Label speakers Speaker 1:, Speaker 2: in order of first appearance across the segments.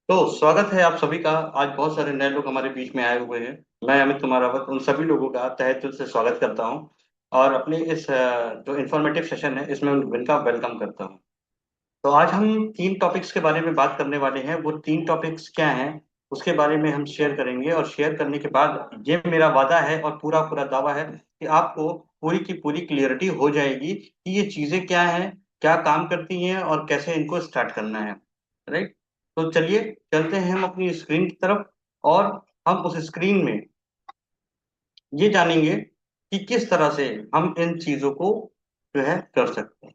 Speaker 1: तो स्वागत है आप सभी का। आज बहुत सारे नए लोग हमारे बीच में आए हुए हैं। मैं अमित कुमार रावत उन सभी लोगों का तहे दिल से स्वागत करता हूं और अपने इस जो इन्फॉर्मेटिव सेशन है इसमें उनका वेलकम करता हूं। तो आज हम तीन टॉपिक्स के बारे में बात करने वाले हैं। वो तीन टॉपिक्स क्या हैं उसके बारे में हम शेयर करेंगे, और शेयर करने के बाद ये मेरा वादा है और पूरा पूरा दावा है कि आपको पूरी की पूरी क्लियरिटी हो जाएगी कि ये चीजें क्या हैं, क्या काम करती हैं और कैसे इनको स्टार्ट करना है। राइट। तो चलिए चलते हैं हम अपनी स्क्रीन की तरफ, और हम उस स्क्रीन में ये जानेंगे कि किस तरह से हम इन चीजों को जो है कर सकते हैं।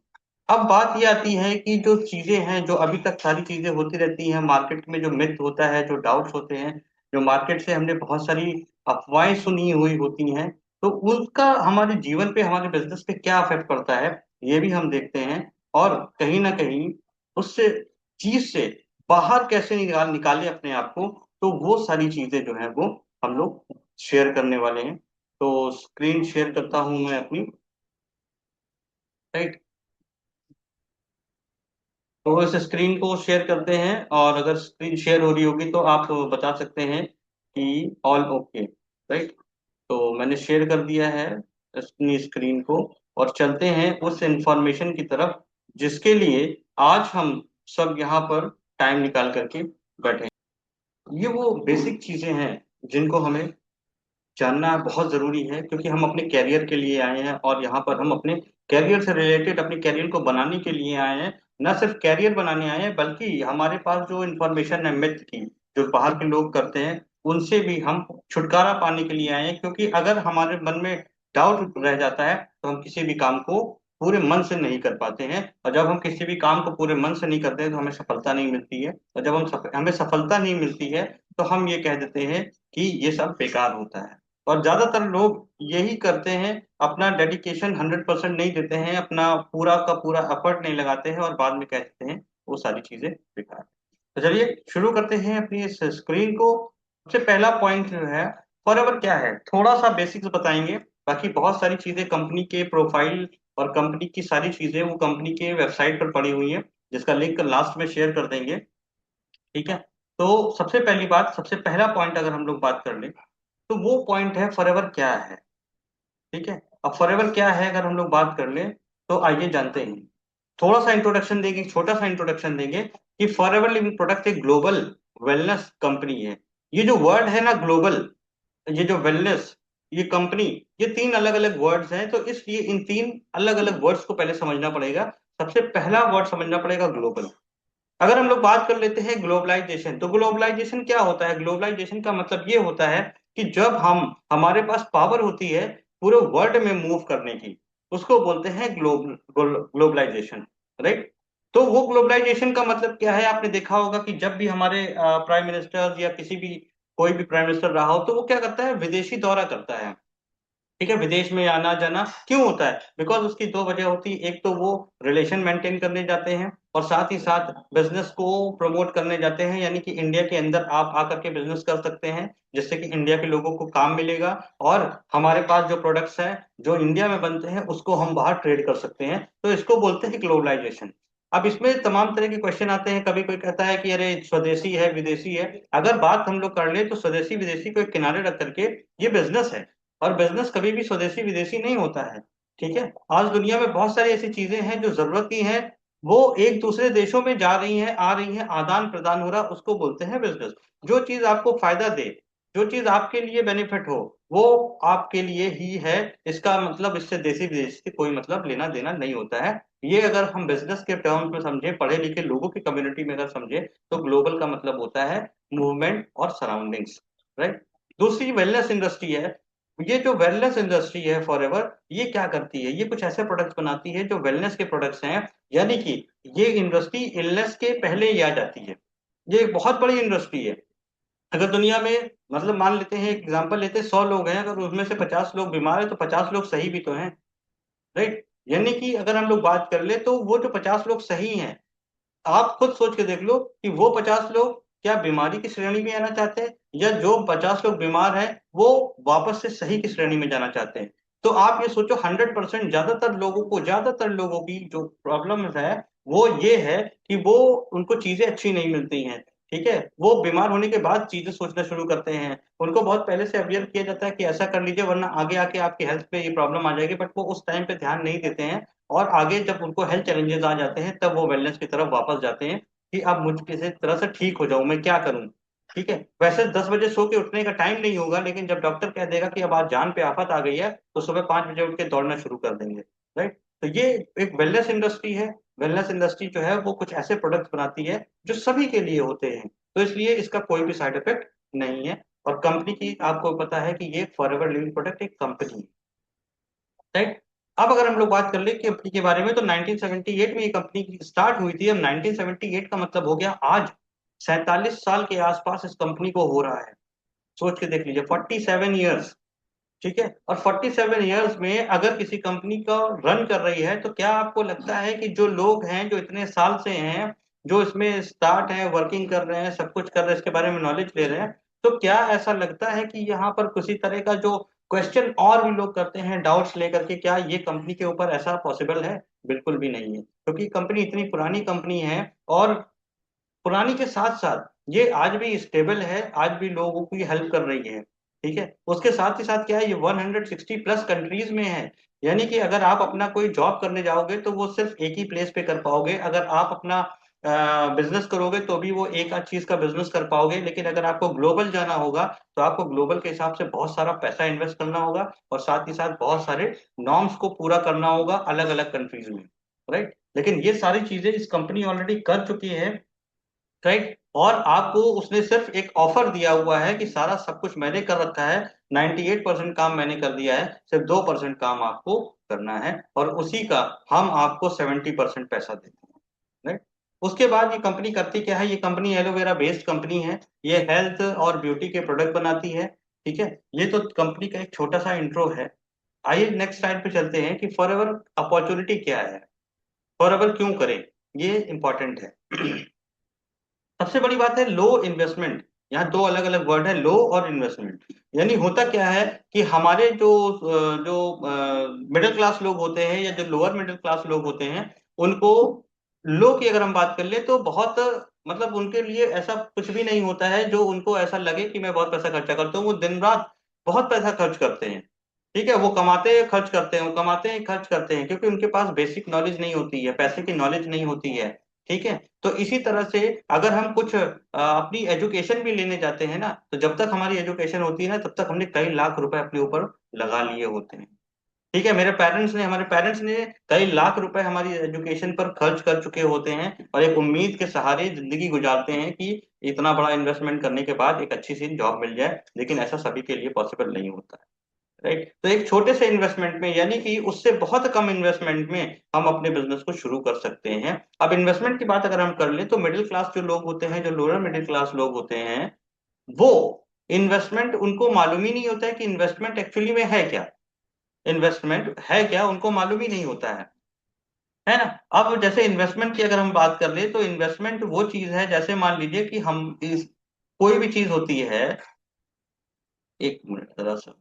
Speaker 1: अब बात ये आती है कि जो चीजें हैं, जो अभी तक सारी चीजें होती रहती हैं मार्केट में, जो मिथ होता है, जो डाउट्स होते हैं, जो मार्केट से हमने बहुत सारी अफवाहें सुनी हुई होती हैं, तो उसका हमारे जीवन पे, हमारे बिजनेस पे क्या इफेक्ट पड़ता है, ये भी हम देखते हैं। और कहीं ना कहीं उससे चीज से बाहर कैसे निकाले अपने आप को, तो वो सारी चीजें जो है वो हम लोग शेयर करने वाले हैं। तो स्क्रीन शेयर करता हूं मैं अपनी। राइट। तो इस स्क्रीन को शेयर करते हैं, और अगर स्क्रीन शेयर हो रही होगी तो आप बता सकते हैं कि ऑल ओके। राइट। तो मैंने शेयर कर दिया है अपनी स्क्रीन को, और चलते हैं उस इंफॉर्मेशन की तरफ जिसके लिए आज हम सब यहाँ पर टाइम निकाल करके बैठे हैं। ये वो बेसिक चीजें हैं जिनको हमें जानना बहुत जरूरी है, क्योंकि हम अपने कैरियर के लिए आए हैं, और यहाँ पर हम अपने कैरियर से रिलेटेड अपने कैरियर को बनाने के लिए आए हैं। न सिर्फ कैरियर बनाने आए हैं, बल्कि हमारे पास जो इन्फॉर्मेशन है मिथ की, जो बाहर के लोग करते हैं, उनसे भी हम छुटकारा पाने के लिए आए हैं। क्योंकि अगर हमारे मन में डाउट रह जाता है तो हम किसी भी काम को पूरे मन से नहीं कर पाते हैं, और जब हम किसी भी काम को पूरे मन से नहीं करते हैं तो हमें सफलता नहीं मिलती है, और जब हमें सफलता नहीं मिलती है तो हम ये कह देते हैं कि ये सब बेकार होता है। और ज्यादातर लोग यही करते हैं, अपना डेडिकेशन 100% नहीं देते हैं, अपना पूरा का पूरा एफर्ट नहीं लगाते हैं, और बाद में कह देते हैं वो सारी चीजें बेकार। तो चलिए शुरू करते हैं अपनी इस स्क्रीन को। सबसे पहला पॉइंट जो है, फॉरएवर क्या है, थोड़ा सा बेसिक्स बताएंगे। बाकी बहुत सारी चीजें कंपनी के प्रोफाइल और कंपनी की सारी चीजें वो कंपनी के वेबसाइट पर पड़ी हुई हैं, जिसका लिंक लास्ट में शेयर कर देंगे। ठीक है। तो सबसे पहली बात, सबसे पहला पॉइंट अगर हम लोग बात कर लें, तो वो पॉइंट है फॉरएवर क्या है। ठीक है। अब फॉरएवर क्या है अगर हम लोग बात कर ले, तो आइए जानते हैं। थोड़ा सा इंट्रोडक्शन देंगे, छोटा सा इंट्रोडक्शन देंगे कि फॉरएवर लिविंग प्रोडक्ट एक ग्लोबल वेलनेस कंपनी है। ये जो वर्ड है ना ग्लोबल, ये जो वेलनेस, ये कंपनी, ये तीन अलग अलग वर्ड्स हैं, तो इसलिए इन तीन अलग अलग वर्ड्स को पहले समझना पड़ेगा। सबसे पहला वर्ड समझना पड़ेगा ग्लोबल। अगर हम लोग बात कर लेते हैं ग्लोबलाइजेशन, तो ग्लोबलाइजेशन क्या होता है? ग्लोबलाइजेशन का मतलब ये होता है कि जब हम, हमारे पास पावर होती है पूरे वर्ल्ड में मूव करने की, उसको बोलते हैं ग्लोबलाइजेशन। राइट। तो वो ग्लोबलाइजेशन का मतलब क्या है, आपने देखा होगा कि जब भी हमारे प्राइम मिनिस्टर या किसी भी, कोई भी प्राइम मिनिस्टर रहा हो, तो वो क्या करता है, विदेशी दौरा करता है। ठीक है। विदेश में आना जाना क्यों होता है? बिकॉज उसकी दो वजह होती है। एक तो वो रिलेशन मेंटेन करने जाते हैं, और साथ ही साथ बिजनेस को प्रमोट करने जाते हैं, यानी कि इंडिया के अंदर आप आकर के बिजनेस कर सकते हैं, जिससे कि इंडिया के लोगों को काम मिलेगा, और हमारे पास जो प्रोडक्ट्स हैं जो इंडिया में बनते हैं उसको हम बाहर ट्रेड कर सकते हैं। तो इसको बोलते हैं ग्लोबलाइजेशन। अब इसमें तमाम तरह के क्वेश्चन आते हैं। कभी कोई कहता है कि अरे स्वदेशी है विदेशी है। अगर बात हम लोग कर ले तो स्वदेशी विदेशी को एक किनारे रख करके, ये बिजनेस है, और बिजनेस कभी भी स्वदेशी विदेशी नहीं होता है। ठीक है। आज दुनिया में बहुत सारी ऐसी चीजें हैं जो जरूरत की हैं, वो एक दूसरे देशों में जा रही हैं, आ रही हैं, आदान प्रदान हो रहा, उसको बोलते हैं बिजनेस। जो चीज आपको फायदा दे, जो चीज आपके लिए बेनिफिट हो, वो आपके लिए ही है। इसका मतलब इससे देशी विदेशी से कोई मतलब लेना देना नहीं होता है। ये अगर हम बिजनेस के टर्म्स में समझे, पढ़े लिखे लोगों की कम्युनिटी में अगर समझे, तो ग्लोबल का मतलब होता है मूवमेंट और सराउंडिंग्स। राइट। दूसरी वेलनेस इंडस्ट्री है। ये जो वेलनेस इंडस्ट्री है फॉरएवर, ये क्या करती है, ये कुछ ऐसे प्रोडक्ट्स बनाती है जो वेलनेस के प्रोडक्ट्स हैं। यानी कि ये इंडस्ट्री इलनेस के पहले ही आ जाती है। ये एक बहुत बड़ी इंडस्ट्री है। अगर दुनिया में, मतलब मान लेते हैं, एक एग्जांपल लेते हैं, 100 लोग हैं, अगर उसमें से 50 लोग बीमार है तो 50 लोग सही भी तो हैं। राइट। यानी कि अगर हम लोग बात कर ले तो वो जो 50 लोग सही हैं, आप खुद सोच के देख लो कि वो 50 लोग क्या बीमारी की श्रेणी में आना चाहते हैं, या जो 50 लोग बीमार हैं वो वापस से सही की श्रेणी में जाना चाहते हैं। तो आप ये सोचो, 100% ज्यादातर लोगों को, ज्यादातर लोगों की जो प्रॉब्लम है वो ये है कि वो, उनको चीजें अच्छी नहीं मिलती हैं। ठीक है, वो बीमार होने के बाद चीजें सोचना शुरू करते हैं। उनको बहुत पहले से अवेयर किया जाता है कि ऐसा कर लीजिए वरना आगे आके आपकी हेल्थ पे ये प्रॉब्लम आ जाएगी, बट वो उस टाइम पे ध्यान नहीं देते हैं। और आगे जब उनको हेल्थ चैलेंजेस आ जाते हैं तब वो वेलनेस की तरफ वापस जाते हैं कि अब मुझ किसी तरह से ठीक हो जाऊं, मैं क्या करूं। ठीक है, वैसे 10 बजे सो के उठने का टाइम नहीं होगा, लेकिन जब डॉक्टर कह देगा कि अब आज जान पे आफत आ गई है तो सुबह 5 बजे उठ के दौड़ना शुरू कर देंगे। राइट। तो ये एक वेलनेस इंडस्ट्री है। वेलनेस इंडस्ट्री जो है वो कुछ ऐसे प्रोडक्ट्स बनाती है जो सभी के लिए होते हैं, तो इसलिए इसका कोई भी साइड इफेक्ट नहीं है। और कंपनी की आपको पता है कि ये फॉरएवर लिविंग प्रोडक्ट एक कंपनी है। राइट। अब अगर हम लोग बात कर ले कंपनी के बारे में, तो 1978 में ये कंपनी स्टार्ट हुई थी। अब 1978 का मतलब हो गया आज 47 साल के आसपास इस कंपनी को हो रहा है। सोच के देख लीजिए, 47 ईयर्स। ठीक है, और 47 ईयर्स में अगर किसी कंपनी का रन कर रही है, तो क्या आपको लगता है कि जो लोग हैं जो इतने साल से हैं, जो इसमें स्टार्ट है, वर्किंग कर रहे हैं, सब कुछ कर रहे हैं, इसके बारे में नॉलेज ले रहे हैं, तो क्या ऐसा लगता है कि यहाँ पर किसी तरह का जो क्वेश्चन और भी लोग करते हैं डाउट्स लेकर के, क्या ये कंपनी के ऊपर ऐसा पॉसिबल है? बिल्कुल भी नहीं है, क्योंकि कंपनी इतनी पुरानी कंपनी है। और पुरानी के साथ साथ ये आज भी स्टेबल है, आज भी लोगों की हेल्प कर रही है। ठीक है, उसके साथ ही साथ क्या है, ये 160+ कंट्रीज में है। यानी कि अगर आप अपना कोई जॉब करने जाओगे तो वो सिर्फ एक ही प्लेस पे कर पाओगे। अगर आप अपना बिजनेस करोगे तो भी वो एक आध चीज का बिजनेस कर पाओगे, लेकिन अगर आपको ग्लोबल जाना होगा तो आपको ग्लोबल के हिसाब से बहुत सारा पैसा इन्वेस्ट करना होगा, और साथ ही साथ बहुत सारे नॉर्म्स को पूरा करना होगा अलग अलग कंट्रीज में। राइट। लेकिन ये सारी चीजें इस कंपनी ऑलरेडी कर चुकी है। राइट। और आपको उसने सिर्फ एक ऑफर दिया हुआ है कि सारा सब कुछ मैंने कर रखा है, 98% काम मैंने कर दिया है, सिर्फ 2% काम आपको करना है, और उसी का हम आपको 70% पैसा देते हैं। राइट। उसके बाद ये कंपनी करती क्या है, ये कंपनी एलोवेरा बेस्ड कंपनी है। ये हेल्थ और ब्यूटी के प्रोडक्ट बनाती है। ठीक है, ये तो कंपनी का एक छोटा सा इंट्रो है। आइए नेक्स्ट स्लाइड पे चलते हैं कि फॉरएवर अपॉर्चुनिटी क्या है, फॉरएवर क्यों करें, ये इंपॉर्टेंट है। सबसे बड़ी बात है लो इन्वेस्टमेंट। यहाँ दो अलग अलग वर्ड है, लो और इन्वेस्टमेंट। यानी होता क्या है कि हमारे जो मिडिल क्लास लोग होते हैं या जो लोअर मिडिल क्लास लोग होते हैं, उनको लो की अगर हम बात कर ले तो बहुत, मतलब उनके लिए ऐसा कुछ भी नहीं होता है जो उनको ऐसा लगे कि मैं बहुत पैसा खर्चा करता हूँ। वो दिन रात बहुत पैसा खर्च करते हैं। ठीक है, वो कमाते हैं खर्च करते हैं, वो कमाते हैं खर्च करते हैं, क्योंकि उनके पास बेसिक नॉलेज नहीं होती है, पैसे की नॉलेज नहीं होती है। ठीक है, तो इसी तरह से अगर हम कुछ अपनी एजुकेशन भी लेने जाते हैं ना, तो जब तक हमारी एजुकेशन होती है ना, तब तक हमने कई लाख रुपए अपने ऊपर लगा लिए होते हैं। ठीक है, हमारे पेरेंट्स ने कई लाख रुपए हमारी एजुकेशन पर खर्च कर चुके होते हैं, और एक उम्मीद के सहारे जिंदगी गुजारते हैं कि इतना बड़ा इन्वेस्टमेंट करने के बाद एक अच्छी सी जॉब मिल जाए, लेकिन ऐसा सभी के लिए पॉसिबल नहीं होता है। राइट। तो एक छोटे से इन्वेस्टमेंट में, यानी कि उससे बहुत कम इन्वेस्टमेंट में हम अपने बिजनेस को शुरू कर सकते हैं। अब इन्वेस्टमेंट की बात अगर हम कर लें, तो मिडिल क्लास जो लोग होते हैं, जो लोअर मिडिल क्लास लोग होते हैं, वो इन्वेस्टमेंट उनको मालूम ही नहीं होता है कि इन्वेस्टमेंट एक्चुअली में है क्या। इन्वेस्टमेंट है क्या उनको मालूम ही नहीं होता है ना। अब जैसे इन्वेस्टमेंट की अगर हम बात कर ले, तो इन्वेस्टमेंट वो चीज है, जैसे मान लीजिए कि हम इस कोई भी चीज होती है। एक मिनट जरा सा।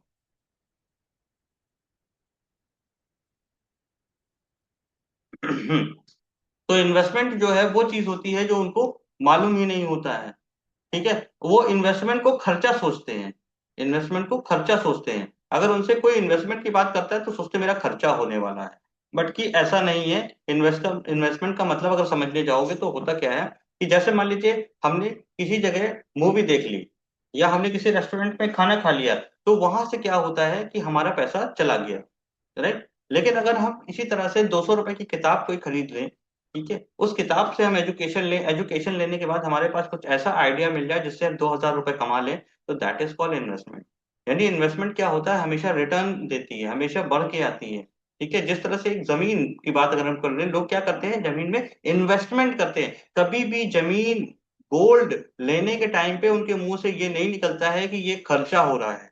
Speaker 1: तो इन्वेस्टमेंट जो है वो चीज होती है जो उनको मालूम ही नहीं होता है। ठीक है, वो इन्वेस्टमेंट को खर्चा सोचते हैं। इन्वेस्टमेंट को खर्चा सोचते हैं। अगर उनसे कोई इन्वेस्टमेंट की बात करता है तो सोचते हैं मेरा खर्चा होने वाला है। बट कि ऐसा नहीं है। इन्वेस्टमेंट का मतलब अगर समझने जाओगे तो होता क्या है कि जैसे मान लीजिए हमने किसी जगह मूवी देख ली, या हमने किसी रेस्टोरेंट में खाना खा लिया, तो वहां से क्या होता है कि हमारा पैसा चला गया। राइट। लेकिन अगर हम इसी तरह से 200 रुपए की किताब कोई खरीद लें, ठीक है, उस किताब से हम एजुकेशन लें, एजुकेशन लेने के बाद हमारे पास कुछ ऐसा आइडिया मिल जाए जिससे हम 2,000 रुपए कमा लें, तो दैट इज कॉल्ड इन्वेस्टमेंट। यानी इन्वेस्टमेंट क्या होता है, हमेशा रिटर्न देती है, हमेशा बढ़ के आती है। ठीक है, जिस तरह से एक जमीन की बात अगर हम कर रहे हैं, लोग क्या करते हैं, जमीन में इन्वेस्टमेंट करते हैं। कभी भी जमीन, गोल्ड लेने के टाइम पे उनके मुंह से ये नहीं निकलता है कि ये खर्चा हो रहा है।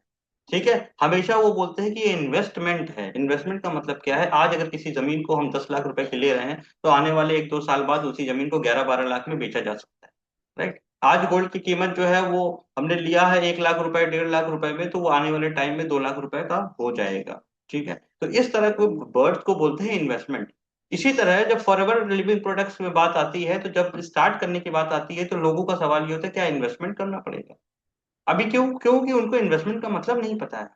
Speaker 1: ठीक है, हमेशा वो बोलते हैं कि ये इन्वेस्टमेंट है। इन्वेस्टमेंट का मतलब क्या है, आज अगर किसी जमीन को हम 10 लाख रुपए की ले रहे हैं, तो आने वाले 1-2 साल बाद उसी जमीन को 11-12 लाख में बेचा जा सकता है। राइट। आज गोल्ड की कीमत जो है वो हमने लिया है 1 लाख रुपए, 1.5 लाख रुपए में, तो वो आने वाले टाइम में 2 लाख रुपए का हो जाएगा। ठीक है, तो इस तरह को बर्ड्स को बोलते हैं इन्वेस्टमेंट। इसी तरह जब फॉरएवर लिविंग प्रोडक्ट्स में बात आती है, तो जब स्टार्ट करने की बात आती है, तो लोगों का सवाल ये होता है क्या इन्वेस्टमेंट करना पड़ेगा। अभी क्यों, क्योंकि उनको इन्वेस्टमेंट का मतलब नहीं पता है।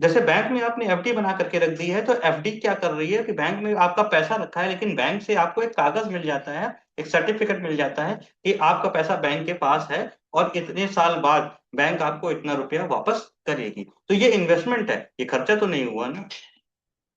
Speaker 1: जैसे बैंक में आपने एफडी बना करके रख दी है, तो एफडी क्या कर रही है कि बैंक में आपका पैसा रखा है, लेकिन बैंक से आपको एक कागज मिल जाता है, एक सर्टिफिकेट मिल जाता है कि आपका पैसा बैंक के पास है, और इतने साल बाद बैंक आपको इतना रुपया वापस करेगी। तो ये इन्वेस्टमेंट है, ये खर्चा तो नहीं हुआ ना।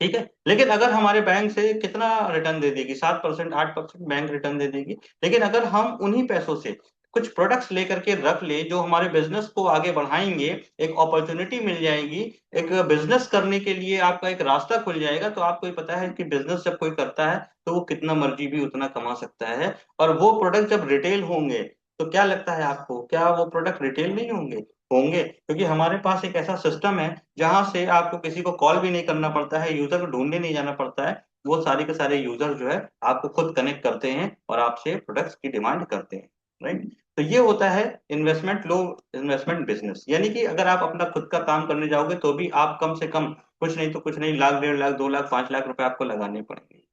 Speaker 1: ठीक है, लेकिन अगर हमारे बैंक से कितना रिटर्न दे देगी, 7% 8% बैंक रिटर्न दे देगी। लेकिन अगर हम उन्हीं पैसों से कुछ प्रोडक्ट्स लेकर के रख ले जो हमारे बिजनेस को आगे बढ़ाएंगे, एक अपॉर्चुनिटी मिल जाएगी, एक बिजनेस करने के लिए आपका एक रास्ता खुल जाएगा। तो आपको ही पता है कि बिजनेस जब कोई करता है तो वो कितना मर्जी भी उतना कमा सकता है। और वो प्रोडक्ट जब रिटेल होंगे, तो क्या लगता है आपको, क्या वो प्रोडक्ट रिटेल नहीं होंगे? होंगे, क्योंकि हमारे पास एक ऐसा सिस्टम है जहां से आपको किसी को कॉल भी नहीं करना पड़ता है, यूजर को ढूंढने नहीं जाना पड़ता है। वो सारे के सारे यूजर जो है आपको खुद कनेक्ट करते हैं और आपसे प्रोडक्ट्स की डिमांड करते हैं। राइट। तो ये होता है इन्वेस्टमेंट, लो इन्वेस्टमेंट बिजनेस। यानी कि अगर आप अपना खुद का काम करने जाओगे तो भी आप कम से कम कुछ नहीं तो कुछ नहीं, लाख 1.5 लाख 2 लाख 5 लाख रुपए आपको लगाने पड़ेंगे।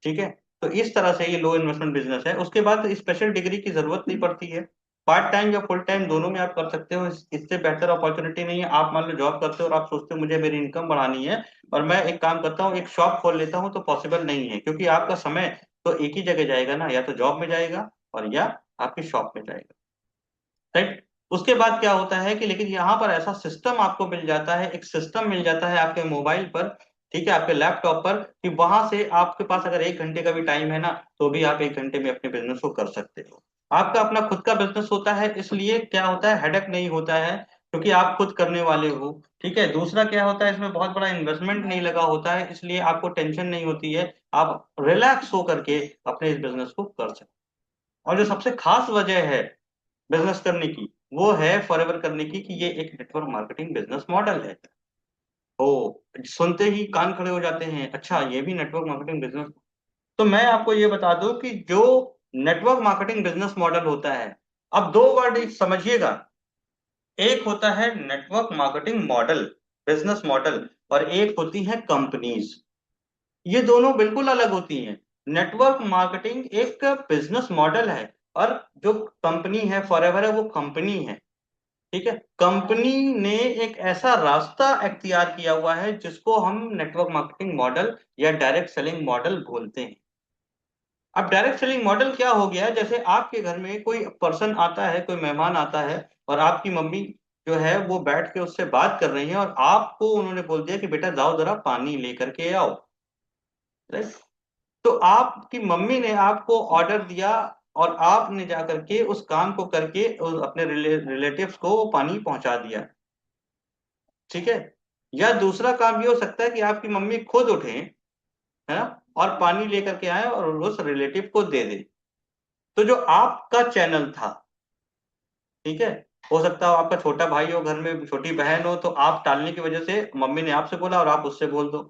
Speaker 1: ठीक है। तो इस तरह से ये लो इन्वेस्टमेंट बिजनेस है। उसके बाद स्पेशल डिग्री की जरूरत नहीं पड़ती है, पार्ट टाइम या फुल टाइम दोनों में आप कर सकते हो। इससे बेहतर अपॉर्चुनिटी नहीं है। आप मान लो जॉब करते हो और आप सोचते हो मुझे मेरी इनकम बढ़ानी है, और मैं एक काम करता हूँ, एक शॉप खोल लेता हूँ, तो पॉसिबल नहीं है, क्योंकि आपका समय तो एक ही जगह जाएगा ना, या तो जॉब में जाएगा और या आपकी शॉप में जाएगा। राइट। उसके बाद क्या होता है कि लेकिन यहाँ पर ऐसा सिस्टम आपको मिल जाता है, एक सिस्टम मिल जाता है आपके मोबाइल पर, ठीक है, आपके लैपटॉप पर, कि वहां से आपके पास अगर 1 घंटे का भी टाइम है ना, तो भी आप 1 घंटे में अपने बिजनेस को कर सकते हो। आपका अपना खुद का बिजनेस होता है, इसलिए क्या होता है, हेडेक नहीं होता है, क्योंकि आप खुद करने वाले हो। ठीक है। दूसरा क्या होता है, इसमें बहुत बड़ा इन्वेस्टमेंट नहीं लगा होता है, इसलिए आपको टेंशन नहीं होती है। आप रिलैक्स हो करके अपने इस बिजनेस को कर सकते हो। और जो सबसे खास वजह है बिजनेस करने की, वो है फॉरएवर करने की, कि ये एक नेटवर्क मार्केटिंग बिजनेस मॉडल है। ओ, सुनते ही कान खड़े हो जाते हैं, अच्छा ये भी नेटवर्क मार्केटिंग बिजनेस। तो मैं आपको ये बता दूं कि जो नेटवर्क मार्केटिंग बिजनेस मॉडल होता है, अब दो वर्ड समझिएगा। एक होता है network marketing model, business model, और एक होती है कंपनीज। ये दोनों बिल्कुल अलग होती हैं। नेटवर्क मार्केटिंग एक बिजनेस मॉडल है, और जो कंपनी है फॉरएवर है वो कंपनी है। ठीक है। कंपनी ने एक ऐसा रास्ता अख्तियार किया हुआ है जिसको हम नेटवर्क मार्केटिंग मॉडल या डायरेक्ट सेलिंग मॉडल बोलते हैं। अब डायरेक्ट सेलिंग मॉडल क्या हो गया, जैसे आपके घर में कोई पर्सन आता है, कोई मेहमान आता है, और आपकी मम्मी जो है वो बैठ के उससे बात कर रही है, और आपको उन्होंने बोल दिया कि बेटा जाओ जरा पानी लेकर के आओ। राइट। तो आपकी मम्मी ने आपको ऑर्डर दिया, और आपने जा करके उस काम को करके अपने रिलेटिव्स को वो पानी पहुंचा दिया। ठीक है। या दूसरा काम ये हो सकता है कि आपकी मम्मी खुद उठे, है ना, और पानी लेकर के आए और उस रिलेटिव को दे दे। तो जो आपका चैनल था, ठीक है, हो सकता हो आपका छोटा भाई हो, घर में छोटी बहन हो, तो आप टालने की वजह से मम्मी ने आपसे बोला और आप उससे बोल दो।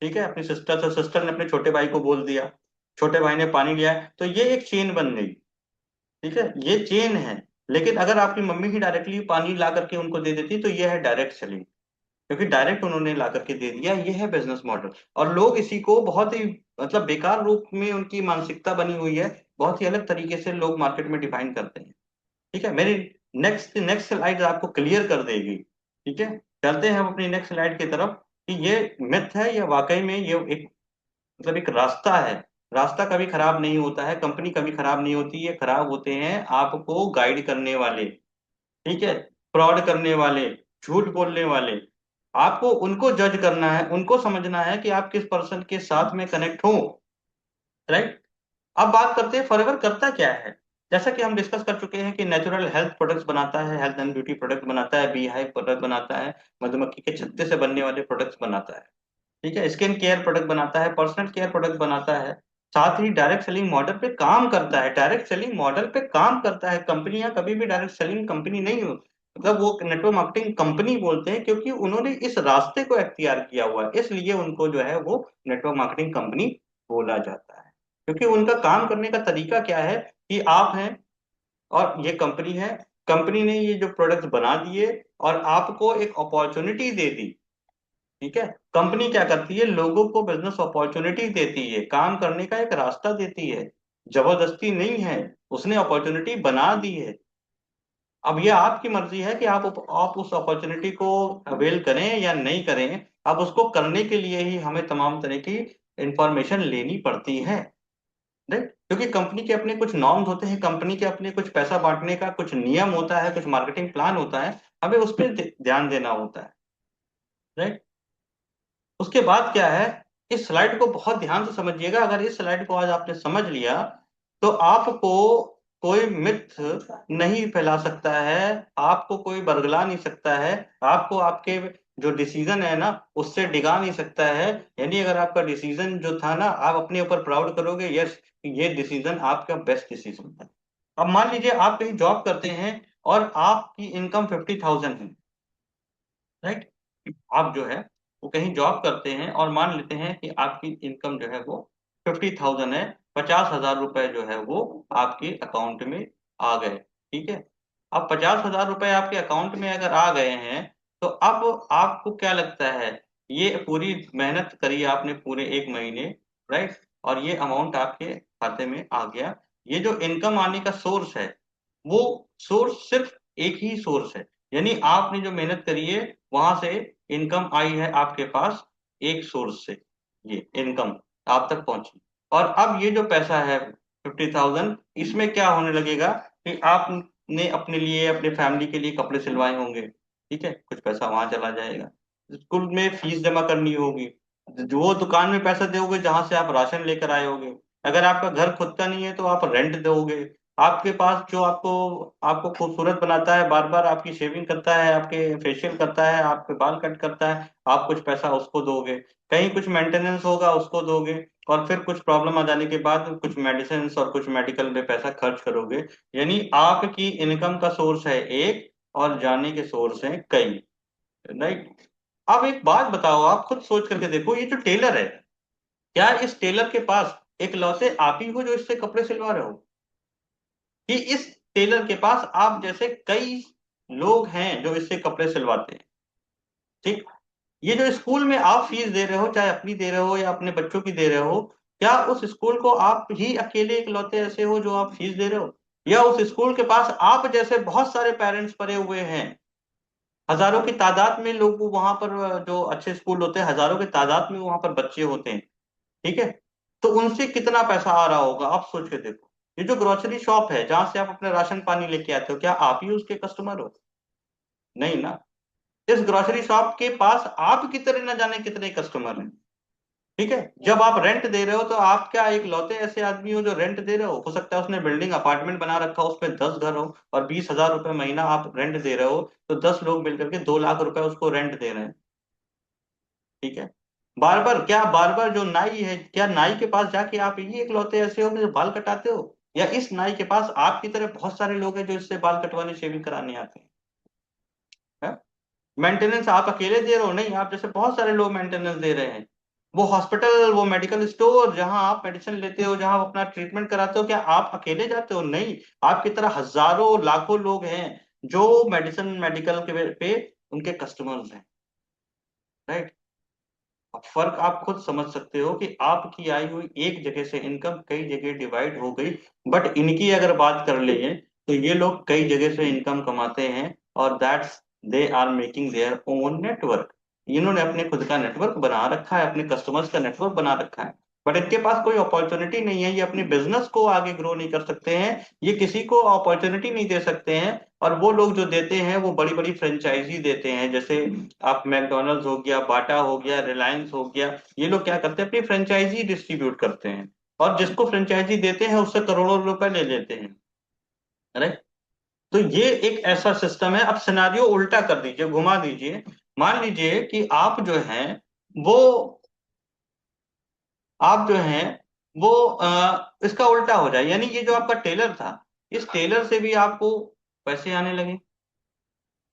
Speaker 1: ठीक है, अपनी सिस्टर से, सिस्टर ने अपने छोटे भाई को बोल दिया, छोटे भाई ने पानी लिया, तो ये एक चेन बन गई। ठीक है, ये चेन है। लेकिन अगर आपकी मम्मी ही डायरेक्टली पानी ला करके उनको दे देती, तो ये है डायरेक्ट सेलिंग, क्योंकि डायरेक्ट उन्होंने ला करके दे दिया। ये है बिजनेस मॉडल। और लोग इसी को बहुत ही मतलब बेकार रूप में उनकी मानसिकता बनी हुई है, बहुत ही अलग तरीके से लोग मार्केट में डिफाइन करते हैं। ठीक है, मेरी नेक्स्ट नेक्स्ट स्लाइड आपको क्लियर कर देगी। ठीक है, चलते हैं हम अपनी नेक्स्ट स्लाइड की तरफ, कि ये मिथ है या वाकई में ये एक मतलब एक रास्ता है। रास्ता कभी खराब नहीं होता है, कंपनी कभी खराब नहीं होती है, खराब होते हैं आपको गाइड करने वाले। ठीक है, फ्रॉड करने वाले, झूठ बोलने वाले। आपको उनको जज करना है, उनको समझना है कि आप किस पर्सन के साथ में कनेक्ट हो। राइट। अब बात करते हैं फॉरएवर करता क्या है। जैसा कि हम डिस्कस कर चुके हैं कि नेचुरल हेल्थ प्रोडक्ट्स बनाता है, हेल्थ एंड ब्यूटी प्रोडक्ट बनाता है, बी हाइव प्रोडक्ट बनाता है, मधुमक्खी के छत्ते से बनने वाले प्रोडक्ट्स बनाता है। ठीक है, स्किन केयर प्रोडक्ट बनाता है, पर्सनल केयर प्रोडक्ट बनाता है। साथ ही डायरेक्ट सेलिंग मॉडल पे काम करता है, डायरेक्ट सेलिंग मॉडल पे काम करता है। कंपनियां कभी भी डायरेक्ट सेलिंग कंपनी नहीं हो, मतलब वो नेटवर्क मार्केटिंग कंपनी बोलते हैं, क्योंकि उन्होंने इस रास्ते को अख्तियार किया हुआ है, इसलिए उनको जो है वो नेटवर्क मार्केटिंग कंपनी बोला जाता है। क्योंकि उनका काम करने का तरीका क्या है, कि आप हैं और ये कंपनी है, कंपनी ने ये जो प्रोडक्ट्स बना दिए और आपको एक अपॉर्चुनिटी दे दी। ठीक है। कंपनी क्या करती है, लोगों को बिजनेस अपॉर्चुनिटी देती है, काम करने का एक रास्ता देती है, जबरदस्ती नहीं है, उसने अपॉर्चुनिटी बना दी है। अब ये आपकी मर्जी है कि आप उस अपॉर्चुनिटी को अवेल करें या नहीं करें। अब उसको करने के लिए ही हमें तमाम तरह की इंफॉर्मेशन लेनी पड़ती है, राइट। क्योंकि कंपनी के अपने कुछ नॉर्म्स होते हैं, कंपनी के अपने कुछ पैसा बांटने का कुछ नियम होता है, कुछ मार्केटिंग प्लान होता है, हमें उस पर ध्यान देना होता है, राइट। उसके बाद क्या है, इस स्लाइड को बहुत ध्यान से समझिएगा। अगर इस स्लाइड को आज आपने समझ लिया तो आपको कोई मिथ नहीं फैला सकता है, आपको कोई बरगला नहीं सकता है, आपको आपके जो डिसीजन है ना उससे डिगा नहीं सकता है। यानी अगर आपका डिसीजन जो था ना, आप अपने ऊपर प्राउड करोगे, यस ये डिसीजन आपका बेस्ट डिसीजन था। अब मान लीजिए आप कहीं जॉब करते हैं और आपकी इनकम 50,000 है, राइट। आप जो है वो कहीं जॉब करते हैं और मान लेते हैं कि आपकी इनकम जो है वो 50,000 है, 50,000 रुपए जो है वो आपके अकाउंट में आ गए, ठीक है। अब 50,000 रुपए आपके अकाउंट में अगर आ गए हैं तो अब आपको क्या लगता है, ये पूरी मेहनत करी आपने पूरे एक महीने, राइट, और ये अमाउंट आपके खाते में आ गया। ये जो इनकम आने का सोर्स है वो सोर्स सिर्फ एक ही सोर्स है, यानी आपने जो मेहनत करी है वहां से इनकम आई है आपके पास, एक सोर्स से ये इनकम आप तक पहुंची। और अब ये जो पैसा है 50,000, इसमें क्या होने लगेगा कि आपने अपने लिए अपने फैमिली के लिए कपड़े सिलवाए होंगे, ठीक है, कुछ पैसा वहां चला जाएगा, स्कूल में फीस जमा करनी होगी, जो वो दुकान में पैसा दोगे जहां से आप राशन लेकर आए होगे, अगर आपका घर खुद का नहीं है तो आप रेंट दोगे, आपके पास जो आपको आपको खूबसूरत बनाता है, बार बार आपकी शेविंग करता है, आपके फेशियल करता है, आपके बाल कट करता है, आप कुछ पैसा उसको दोगे, कहीं कुछ मेंटेनेंस होगा उसको दोगे, और फिर कुछ प्रॉब्लम आ जाने के बाद कुछ मेडिसिन और कुछ मेडिकल में पैसा खर्च करोगे। यानी आपकी इनकम का सोर्स है एक और जाने के सोर्स है कई, राइट। अब एक बात बताओ, आप खुद सोच करके देखो, ये जो टेलर है, क्या इस टेलर के पास एक लौते आप ही हो जो इससे कपड़े सिलवा रहे हो, कि इस टेलर के पास आप जैसे कई लोग हैं जो इससे कपड़े सिलवाते हैं, ठीक। ये जो स्कूल में आप फीस दे रहे हो, चाहे अपनी दे रहे हो या अपने बच्चों की दे रहे हो, क्या उस स्कूल को आप ही अकेले इकलौते ऐसे हो जो आप फीस दे रहे हो, या उस स्कूल के पास आप जैसे बहुत सारे पेरेंट्स पड़े हुए हैं, हजारों की तादाद में लोग वहां पर, जो अच्छे स्कूल होते हैं हजारों की तादाद में वहां पर बच्चे होते हैं, ठीक है। तो उनसे कितना पैसा आ रहा होगा आप सोच के देखो। ये जो ग्रोसरी शॉप है जहां से आप अपने राशन पानी लेके आते हो, क्या आप ही उसके कस्टमर हो? नहीं ना। इस ग्रोसरी शॉप के पास आप की तरह न जाने कितने कस्टमर हैं, ठीक है। जब आप रेंट दे रहे हो तो आप क्या एक लौते ऐसे आदमी हो जो रेंट दे रहे हो सकता है उसने बिल्डिंग अपार्टमेंट बना रखा हो, उस पर 10 घर हो और 20,000 रुपए महीना आप रेंट दे रहे हो, तो 10 लोग मिलकर के 2 लाख रुपए उसको रेंट दे रहे हैं, ठीक है। बार्बर, क्या बार्बर जो नाई है, क्या नाई के पास जाके आप ही इकलौते ऐसे हो जो बाल कटाते हो, या इस नाई के पास आपकी तरह बहुत सारे लोग हैं जो इससे बाल कटवाने शेविंग कराने आते हैं? मेंटेनेंस आप अकेले दे रहे हो? नहीं, आप जैसे बहुत सारे लोग मेंटेनेंस दे रहे हैं। वो हॉस्पिटल, वो मेडिकल स्टोर जहां आप मेडिसिन लेते हो, जहां आप अपना ट्रीटमेंट कराते हो, क्या आप अकेले जाते हो? नहीं, आपकी तरह हजारों लाखों लोग हैं जो मेडिसिन मेडिकल के पे उनके कस्टमर्स हैं, राइट। अब फर्क आप खुद समझ सकते हो कि आपकी आई हुई एक जगह से इनकम कई जगह डिवाइड हो गई, बट इनकी अगर बात कर ले तो ये लोग कई जगह से इनकम कमाते हैं, और that's they are making their own network. इन्होंने अपने खुद का नेटवर्क बना रखा है, अपने कस्टमर्स का नेटवर्क बना रखा है, बट इनके पास कोई अपॉर्चुनिटी नहीं है, ये अपने बिजनेस को आगे ग्रो नहीं कर सकते हैं, ये किसी को अपॉर्चुनिटी नहीं दे सकते हैं। और वो लोग जो देते हैं वो बड़ी बड़ी फ्रेंचाइजी देते हैं, जैसे आप मैकडोनल्ड्स हो गया, बाटा हो गया, रिलायंस हो गया, ये लोग क्या करते हैं अपनी फ्रेंचाइजी डिस्ट्रीब्यूट करते हैं, और जिसको फ्रेंचाइजी देते हैं उससे करोड़ों रुपए ले लेते हैं, राइट। तो ये एक ऐसा सिस्टम है। अब सिनारियो उल्टा कर दीजिए, घुमा दीजिए, मान लीजिए कि वो आप जो हैं वो इसका उल्टा हो जाए, यानी ये जो आपका टेलर था, इस टेलर से भी आपको पैसे आने लगे।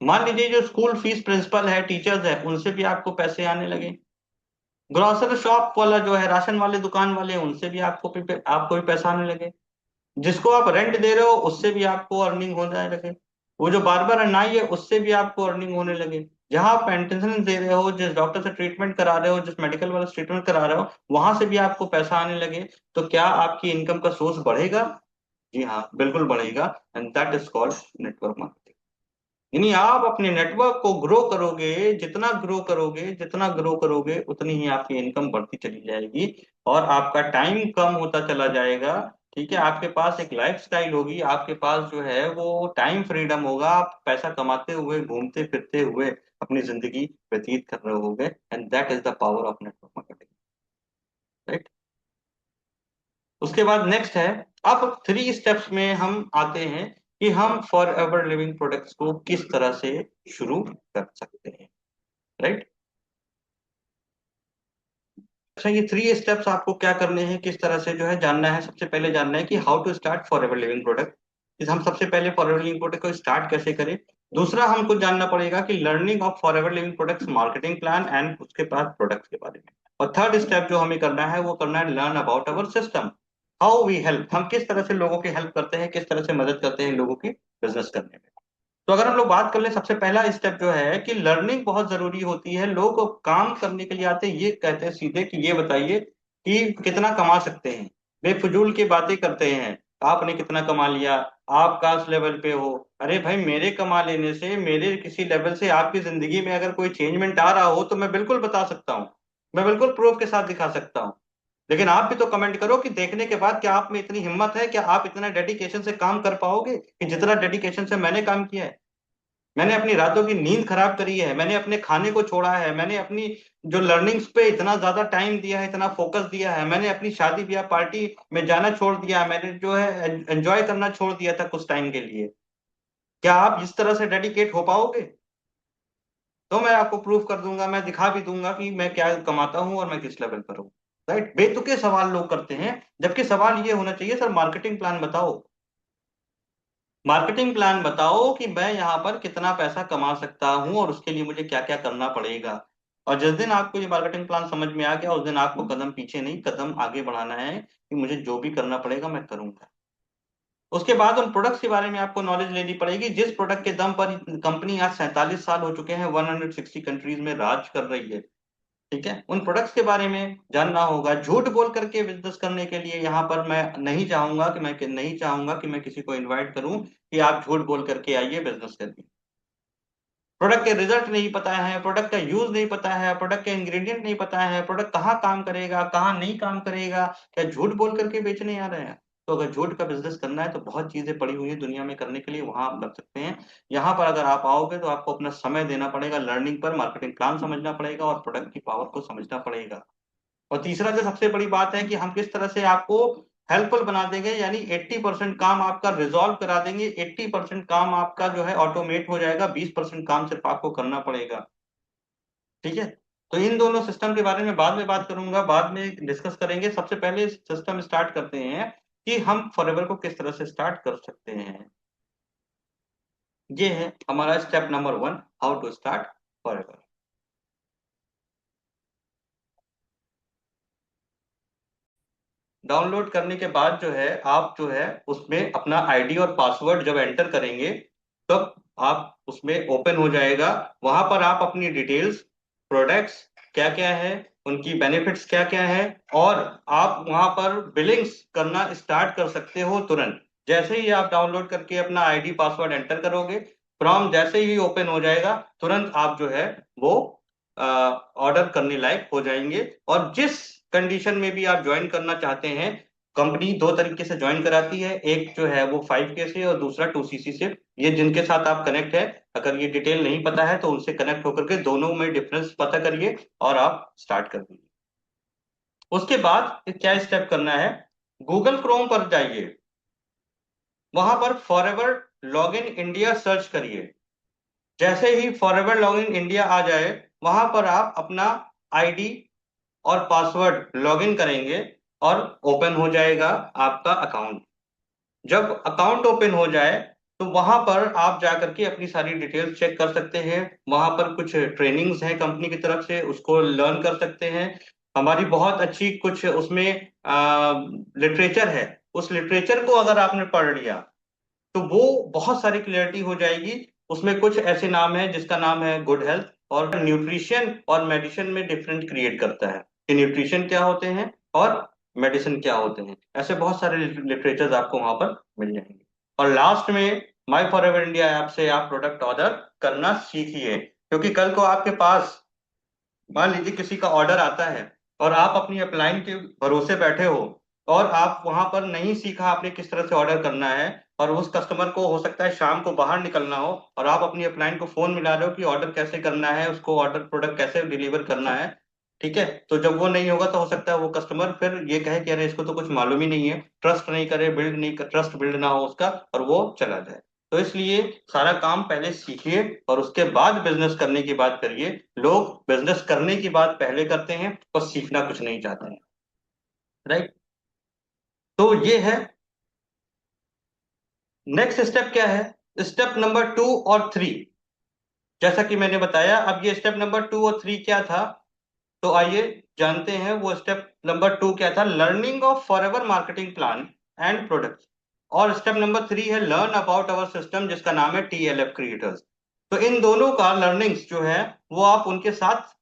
Speaker 1: मान लीजिए जो स्कूल फीस प्रिंसिपल है, टीचर्स है, उनसे भी आपको पैसे आने लगे। ग्रोसरी शॉप वाला जो है, राशन वाले दुकान वाले, उनसे भी आपको भी पैसा आने लगे। जिसको आप रेंट दे रहे हो उससे भी आपको अर्निंग हो जाने लगे। वो जो बार्बर है, नाई है, उससे भी आपको अर्निंग होने लगे। जहां आप मेंटेनेंस दे रहे हो, जिस डॉक्टर से ट्रीटमेंट करा रहे हो, जिस मेडिकल वाले से ट्रीटमेंट करा रहे हो, वहां से भी आपको पैसा आने लगे, तो क्या आपकी इनकम का सोर्स बढ़ेगा? जी हाँ, बिल्कुल बढ़ेगा। And that is called network marketing. यानी आप अपने नेटवर्क को ग्रो करोगे, जितना ग्रो करोगे, जितना ग्रो करोगे, उतनी ही आपकी इनकम बढ़ती चली जाएगी, और आपका टाइम कम होता चला जाएगा। ठीक है, आपके पास एक लाइफ स्टाइल होगी, आपके पास जो है वो टाइम फ्रीडम होगा, आप पैसा कमाते हुए, घूमते फिरते हुए अपनी जिंदगी व्यतीत कर रहे होगे। And that is the power of network marketing, right. उसके बाद नेक्स्ट है, अब 3 स्टेप्स में हम आते हैं कि हम फॉर एवर लिविंग प्रोडक्ट्स को किस तरह से शुरू कर सकते हैं, राइट। अच्छा, ये 3 स्टेप्स आपको क्या करने हैं, किस तरह से जो है जानना है। सबसे पहले जानना है कि how to start Forever Living product, हम सबसे पहले फॉर एवर लिविंग प्रोडक्ट को स्टार्ट कैसे करें। दूसरा, हमको जानना पड़ेगा कि learning of Forever Living products marketing plan and उसके बाद प्रोडक्ट्स के बारे में। और थर्ड स्टेप जो हमें करना है वो करना है learn about our system, how we help, हम किस तरह से लोगों की हेल्प करते हैं, किस तरह से मदद करते हैं लोगों की बिजनेस करने में। तो अगर हम लोग बात कर ले, सबसे पहला स्टेप जो है कि लर्निंग बहुत जरूरी होती है। लोग काम करने के लिए आते हैं, ये कहते हैं सीधे कि ये बताइए कि कितना कमा सकते हैं, बेफजूल की बातें करते हैं। आपने कितना कमा लिया, आप किस लेवल पे हो। अरे भाई, मेरे कमा लेने से, मेरे किसी लेवल से आपकी जिंदगी में अगर कोई चेंजमेंट आ रहा हो तो मैं बिल्कुल बता सकता हूँ, मैं बिल्कुल प्रूफ के साथ दिखा सकता हूँ। लेकिन आप भी तो कमेंट करो कि देखने के बाद क्या आप में इतनी हिम्मत है, क्या आप इतना डेडिकेशन से काम कर पाओगे कि जितना डेडिकेशन से मैंने काम किया है। मैंने अपनी रातों की नींद खराब करी है, मैंने अपने खाने को छोड़ा है, मैंने अपनी जो लर्निंग्स पे इतना ज्यादा टाइम दिया है, इतना फोकस दिया है, मैंने अपनी शादी ब्याह पार्टी में जाना छोड़ दिया है, मैंने जो है एंजॉय करना छोड़ दिया था कुछ टाइम के लिए। क्या आप इस तरह से डेडिकेट हो पाओगे? तो मैं आपको प्रूफ कर दूंगा, मैं दिखा भी दूंगा कि मैं क्या कमाता हूं और मैं किस लेवल पर हूँ, राइट। बेतुके सवाल लोग करते हैं, जबकि सवाल ये होना चाहिए, सर मार्केटिंग प्लान बताओ, मार्केटिंग प्लान बताओ कि मैं यहाँ पर कितना पैसा कमा सकता हूँ और उसके लिए मुझे क्या क्या करना पड़ेगा। और जिस दिन आपको ये मार्केटिंग प्लान समझ में आ गया, उस दिन आपको कदम पीछे नहीं, कदम आगे बढ़ाना है कि मुझे जो भी करना पड़ेगा मैं करूंगा। उसके बाद उन प्रोडक्ट्स के बारे में आपको नॉलेज लेनी पड़ेगी, जिस प्रोडक्ट के दम पर कंपनी आज 47 साल हो चुके हैं, 160 कंट्रीज में राज कर रही है। ठीक है, उन प्रोडक्ट्स के बारे में जानना होगा। झूठ बोल करके बिजनेस करने के लिए यहाँ पर मैं नहीं चाहूंगा कि मैं किसी को इनवाइट करूं कि आप झूठ बोल करके आइए बिजनेस करिए। प्रोडक्ट के रिजल्ट नहीं पता है, प्रोडक्ट का यूज नहीं पता है, प्रोडक्ट के इंग्रेडिएंट नहीं पता है, प्रोडक्ट कहाँ काम करेगा, कहाँ नहीं काम करेगा, क्या झूठ बोल करके बेचने आ रहे हैं? तो अगर झूठ का बिजनेस करना है तो बहुत चीजें पड़ी हुई है दुनिया में करने के लिए, वहां आप लग सकते हैं। यहाँ पर अगर आप आओगे तो आपको अपना समय देना पड़ेगा लर्निंग पर, मार्केटिंग प्लान समझना पड़ेगा और प्रोडक्ट की पावर को समझना पड़ेगा। और तीसरा जो सबसे बड़ी बात है कि हम किस तरह से आपको हेल्पफुल बना देंगे, यानी 80% काम आपका रिजॉल्व करा देंगे, 80% काम आपका जो है ऑटोमेट हो जाएगा, 20% काम सिर्फ आपको करना पड़ेगा। ठीक है, तो इन दोनों सिस्टम के बारे में बाद में बात करूंगा, बाद में डिस्कस करेंगे। सबसे पहले सिस्टम स्टार्ट करते हैं कि हम फॉरएवर को किस तरह से स्टार्ट कर सकते हैं। ये है हमारा step number 1, how to start Forever. Download करने के बाद जो है आप जो है उसमें अपना आईडी और पासवर्ड जब एंटर करेंगे, तब आप उसमें ओपन हो जाएगा। वहां पर आप अपनी डिटेल्स, प्रोडक्ट्स क्या क्या है, उनकी बेनिफिट्स क्या क्या है, और आप वहां पर बिलिंग्स करना स्टार्ट कर सकते हो तुरंत। जैसे ही आप डाउनलोड करके अपना आईडी पासवर्ड एंटर करोगे, फ्रॉम जैसे ही ओपन हो जाएगा, तुरंत आप जो है वो ऑर्डर करने लायक हो जाएंगे। और जिस कंडीशन में भी आप ज्वाइन करना चाहते हैं, कंपनी 2 तरीके से ज्वाइन कराती है, एक जो है वो 5K से और दूसरा 2CC से। ये जिनके साथ आप कनेक्ट है, अगर ये डिटेल नहीं पता है तो उनसे कनेक्ट होकर के दोनों में डिफरेंस पता करिए और आप स्टार्ट कर दीजिए। उसके बाद क्या स्टेप करना है, गूगल क्रोम पर जाइए, वहां पर फॉरएवर लॉगिन इंडिया सर्च करिए। जैसे ही फॉरएवर लॉगिन इंडिया आ जाए, वहां पर आप अपना आईडी और पासवर्ड लॉगिन करेंगे और ओपन हो जाएगा आपका अकाउंट। जब अकाउंट ओपन हो जाए तो वहां पर आप जा करके अपनी सारी डिटेल्स चेक कर सकते हैं। वहां पर कुछ ट्रेनिंग्स हैं कंपनी की तरफ से, उसको लर्न कर सकते हैं। हमारी बहुत अच्छी कुछ उसमें लिटरेचर है, उस लिटरेचर को अगर आपने पढ़ लिया तो वो बहुत सारी क्लियरिटी हो जाएगी। उसमें कुछ ऐसे नाम है जिसका नाम है गुड हेल्थ, और न्यूट्रिशन और मेडिसिन में डिफरेंट क्रिएट करता है कि न्यूट्रिशन क्या होते हैं और मेडिसिन क्या होते हैं। ऐसे बहुत सारे लिटरेचर्स आपको वहां पर मिल जाएंगे। और लास्ट में माई फॉर एवर इंडिया ऐप से आप प्रोडक्ट ऑर्डर करना सीखिए, क्योंकि कल को आपके पास मान लीजिए किसी का ऑर्डर आता है और आप अपनी अपलाइन के भरोसे बैठे हो और आप वहां पर नहीं सीखा आपने किस तरह से ऑर्डर करना है, और उस कस्टमर को हो सकता है शाम को बाहर निकलना हो और आप अपनी अपलाइन को फोन मिला रहे हो कि ऑर्डर कैसे करना है, उसको ऑर्डर प्रोडक्ट कैसे डिलीवर करना है। ठीक है, तो जब वो नहीं होगा तो हो सकता है वो कस्टमर फिर ये कहे कि अरे इसको तो कुछ मालूम ही नहीं है, ट्रस्ट नहीं करे, बिल्ड नहीं कर, ट्रस्ट बिल्ड ना हो उसका, और वो चला जाए। तो इसलिए सारा काम पहले सीखिए और उसके बाद बिजनेस करने की बात करिए। लोग बिजनेस करने की बात पहले करते हैं और सीखना कुछ नहीं चाहते हैं। राइट। तो ये है। नेक्स्ट स्टेप क्या है, स्टेप नंबर 2 और 3। जैसा कि मैंने बताया, अब ये स्टेप नंबर 2 और 3 क्या था, तो आइए जानते हैं वो स्टेप नंबर 2 क्या था। Learning of forever marketing plan and products. और स्टेप नंबर 3 है लर्न अबाउट अवर सिस्टम, जिसका नाम है TLF क्रिएटर्स। तो इन दोनों का लर्निंग्स जो है वो आप उनके साथ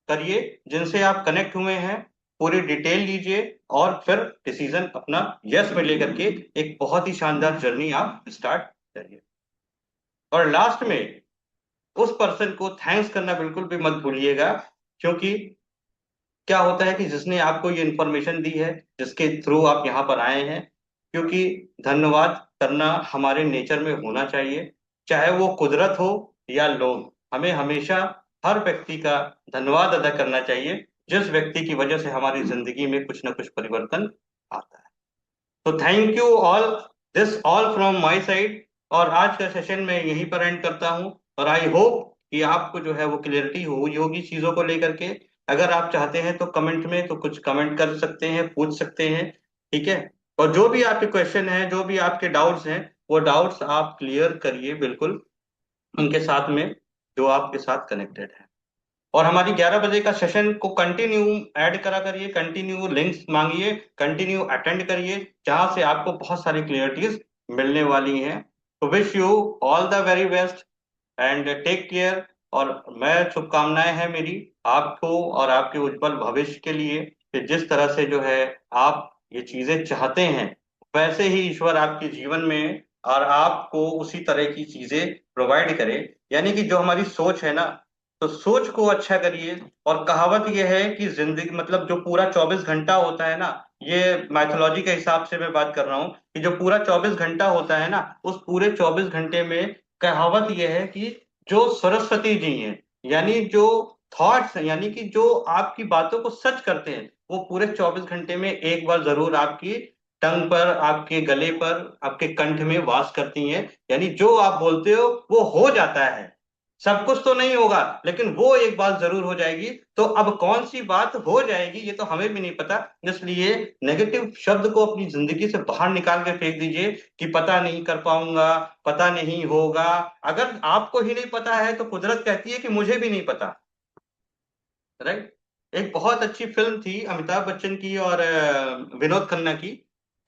Speaker 1: करिए जिनसे आप कनेक्ट हुए हैं, पूरी डिटेल लीजिए और फिर डिसीजन अपना यस में लेकर के एक बहुत ही शानदार जर्नी आप स्टार्ट करिए। और लास्ट में उस पर्सन को थैंक्स करना बिल्कुल भी मत भूलिएगा, क्योंकि क्या होता है कि जिसने आपको ये इंफॉर्मेशन दी है, जिसके थ्रू आप यहाँ पर आए हैं, क्योंकि धन्यवाद करना हमारे नेचर में होना चाहिए, चाहे वो कुदरत हो या लोग। हमें हमेशा हर व्यक्ति का धन्यवाद अदा करना चाहिए जिस व्यक्ति की वजह से हमारी जिंदगी में कुछ ना कुछ परिवर्तन आता है। तो thank you all, this all from my side. और आज का सेशन मैं यहीं पर एंड करता हूं। और आई होप कि आपको जो है वो क्लियरिटी हुई होगी चीजों को लेकर के। अगर आप चाहते हैं तो कमेंट में तो कुछ कमेंट कर सकते हैं, पूछ सकते हैं। ठीक है। और जो भी आपके क्वेश्चन है, जो भी आपके डाउट्स हैं, वो डाउट्स आप क्लियर करिए बिल्कुल उनके साथ में जो आपके साथ कनेक्टेड है। और हमारी 11 बजे का सेशन को कंटिन्यू ऐड करा करिए, कंटिन्यू लिंक्स मांगिए, कंटिन्यू अटेंड करिए, जहां से आपको बहुत सारी क्लियरिटीज मिलने वाली हैं। तो wish you all the very best and take care. और मैं शुभकामनाएं हैं मेरी आपको और आपके उज्जवल भविष्य के लिए, कि जिस तरह से जो है आप ये चीजें चाहते हैं वैसे ही ईश्वर आपके जीवन में और आपको उसी तरह की चीजें प्रोवाइड करे। यानी कि जो हमारी सोच है ना, तो सोच को अच्छा करिए। और कहावत यह है कि जिंदगी मतलब जो पूरा 24 घंटा होता है ना, ये मैथोलॉजी के हिसाब से मैं बात कर रहा हूँ कि जो पूरा 24 घंटा होता है ना, उस पूरे 24 घंटे में कहावत यह है कि जो सरस्वती जी हैं, यानी जो थॉट्स हैं, यानी कि जो आपकी बातों को सच करते हैं, वो पूरे 24 घंटे में एक बार जरूर आपकी टंग पर, आपके गले पर, आपके कंठ में वास करती हैं। यानी जो आप बोलते हो वो हो जाता है। सब कुछ तो नहीं होगा लेकिन वो एक बात जरूर हो जाएगी। तो अब कौन सी बात हो जाएगी ये तो हमें भी नहीं पता। इसलिए नेगेटिव शब्द को अपनी जिंदगी से बाहर निकाल के फेंक दीजिए कि पता नहीं कर पाऊंगा, पता नहीं होगा। अगर आपको ही नहीं पता है तो कुदरत कहती है कि मुझे भी नहीं पता। राइट। एक बहुत अच्छी फिल्म थी अमिताभ बच्चन की और विनोद खन्ना की।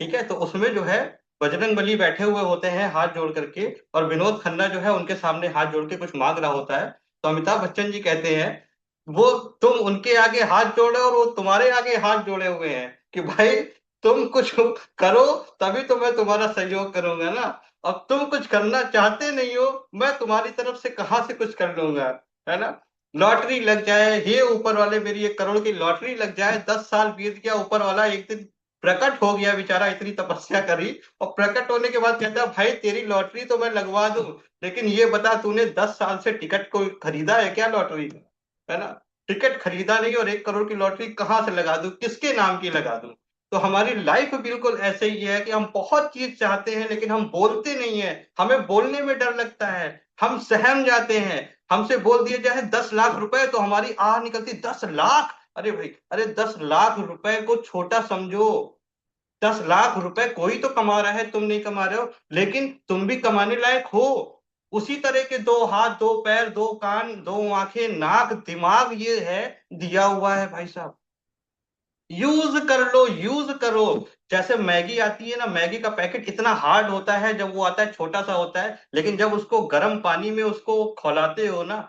Speaker 1: ठीक है, तो उसमें जो है बजरंग बली बैठे हुए होते हैं हाथ जोड़ करके, और विनोद खन्ना जो है उनके सामने हाथ जोड़ के कुछ मांग रहा होता है। तो अमिताभ बच्चन जी कहते हैं, वो तुम उनके आगे हाथ जोड़े और वो तुम्हारे आगे हाथ जोड़े हुए हैं कि भाई तुम कुछ करो तभी तो मैं तुम्हारा सहयोग करूंगा ना। अब तुम कुछ करना चाहते नहीं हो, मैं तुम्हारी तरफ से कहाँ से कुछ कर लूंगा। है ना। लॉटरी लग जाए, हे ऊपर वाले मेरी 1 करोड़ की लॉटरी लग जाए, 10 साल बीत गया, ऊपर वाला एक दिन प्रकट हो गया, बेचारा इतनी तपस्या करी और प्रकट होने के बाद कहता है भाई तेरी लॉटरी तो मैं लगवा दूं, लेकिन ये बता तूने 10 साल से टिकट को खरीदा है क्या लॉटरी का। है ना। टिकट खरीदा नहीं और 1 करोड़ की लॉटरी कहाँ से लगा दूं, किसके नाम की लगा दूं। तो हमारी लाइफ बिल्कुल ऐसे ही है कि हम बहुत चीज चाहते हैं लेकिन हम बोलते नहीं है, हमें बोलने में डर लगता है, हम सहम जाते हैं। हमसे बोल दिए जाए 10 लाख रुपए तो हमारी आह निकलती 10 लाख। अरे भाई, अरे 10 लाख रुपए को छोटा समझो। 10 लाख रुपए कोई तो कमा रहा है, तुम नहीं कमा रहे हो, लेकिन तुम भी कमाने लायक हो। उसी तरह के 2 हाथ, 2 पैर, 2 कान, 2 आंखें, नाक, दिमाग ये है, दिया हुआ है भाई साहब। यूज कर लो, यूज करो। जैसे मैगी आती है ना, मैगी का पैकेट इतना हार्ड होता है, जब वो आता है छोटा सा होता है, लेकिन जब उसको गर्म पानी में उसको खौलाते हो ना,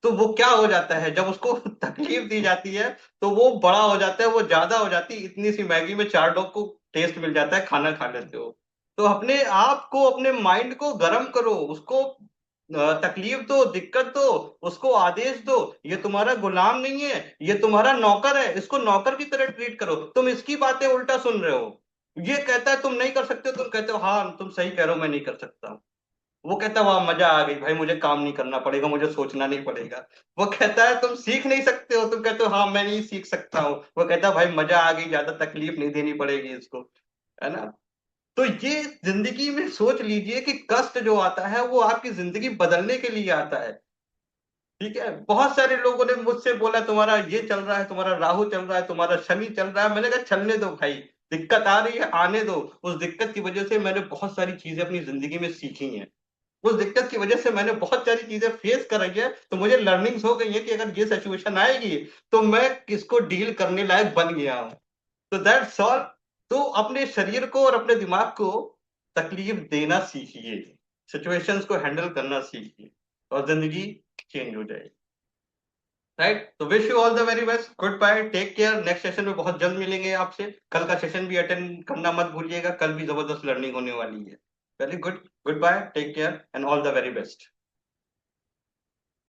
Speaker 1: तो वो क्या हो जाता है, जब उसको तकलीफ दी जाती है तो वो बड़ा हो जाता है, वो ज्यादा हो जाती है, इतनी सी मैगी में 4 लोग को टेस्ट मिल जाता है, खाना खा लेते हो। तो अपने आप को, अपने माइंड को गर्म करो, उसको तकलीफ दो, दिक्कत दो, उसको आदेश दो। ये तुम्हारा गुलाम नहीं है, ये तुम्हारा नौकर है, इसको नौकर की तरह ट्रीट करो। तुम इसकी बातें उल्टा सुन रहे हो। ये कहता है तुम नहीं कर सकते हो, तुम कहते हो हाँ तुम सही कह रहे हो, मैं नहीं कर सकता। वो कहता है वाह मजा आ गई भाई, मुझे काम नहीं करना पड़ेगा, मुझे सोचना नहीं पड़ेगा। वो कहता है तुम सीख नहीं सकते हो, तुम कहते हो हाँ मैं नहीं सीख सकता हूँ। वो कहता है भाई मजा आ गई, ज्यादा तकलीफ नहीं देनी पड़ेगी इसको, है ना। तो ये जिंदगी में सोच लीजिए कि कष्ट जो आता है वो आपकी जिंदगी बदलने के लिए आता है। ठीक है, बहुत सारे लोगों ने मुझसे बोला तुम्हारा ये चल रहा है, तुम्हारा राहु चल रहा है, तुम्हारा शनि चल रहा है। मैंने कहा चलने दो भाई, दिक्कत आ रही है आने दो। उस दिक्कत की वजह से मैंने बहुत सारी चीजें अपनी जिंदगी में सीखी हैं। उस दिक्कत की वजह से मैंने बहुत सारी चीजें फेस कर रही है, तो मुझे लर्निंग्स हो गई है कि अगर ये सिचुएशन आएगी तो मैं किसको डील करने लायक बन गया हूं। तो दैट्स ऑल। तो अपने शरीर को और अपने दिमाग को तकलीफ देना सीखिए, सिचुएशंस को हैंडल करना सीखिए, और जिंदगी चेंज हो जाएगी। राइट, तो wish you all the very best, good bye, take care. Next session में बहुत जल्द मिलेंगे आपसे। कल का सेशन भी अटेंड करना मत भूलिएगा, कल भी जबरदस्त लर्निंग होने वाली है। Very good, good bye, take care and all the very best.